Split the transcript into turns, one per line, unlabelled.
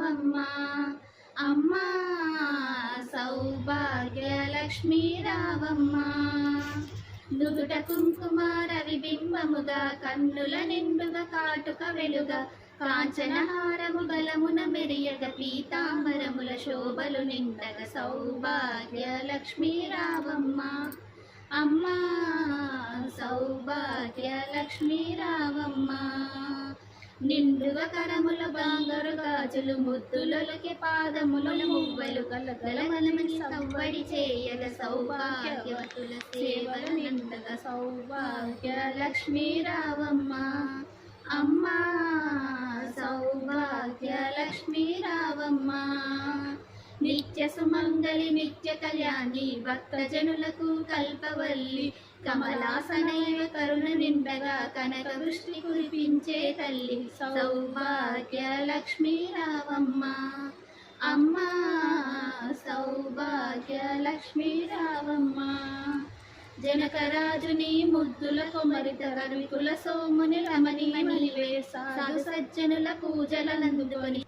రావమ్మ అమ్మా సౌభాగ్య లక్ష్మీ రావమ్మ. నుదుట కుంకుమ రవిబింబముగా కన్నుల నిండుగా కాటుక వెలుగా కాంచనహారము బలమున మెరియగ పీతాంబరముల శోభలు నిండగ సౌభాగ్య లక్ష్మీ రావమ్మ అమ్మా సౌభాగ్య లక్ష్మీ రావమ్మ. నిండుగా కరముల బంగారు గాజులు ముద్దులకి పాదముల మువ్వలు కలగలమని సవ్వడి చేయగ సౌభాగ్యవతుల సేవలు నిండగ సౌభాగ్య లక్ష్మీ రావమ్మ అమ్మా సౌభాగ్య లక్ష్మీ రావమ్మ. నిత్య సుమంగళి నిత్య కళ్యాణి భక్తజనులకు కల్పవల్లి కమలాసనైవ కరుణ నిండగా కనక వృష్టి కురిపించే తల్లి సౌభాగ్య లక్ష్మీ రావమ్మ అమ్మా సౌభాగ్య లక్ష్మీ రావమ్మ. జనకరాజుని ముద్దుల కొమరిత కవికుల సోముని రమణి మణివే సాధు సజ్జనుల పూజల నందుకొని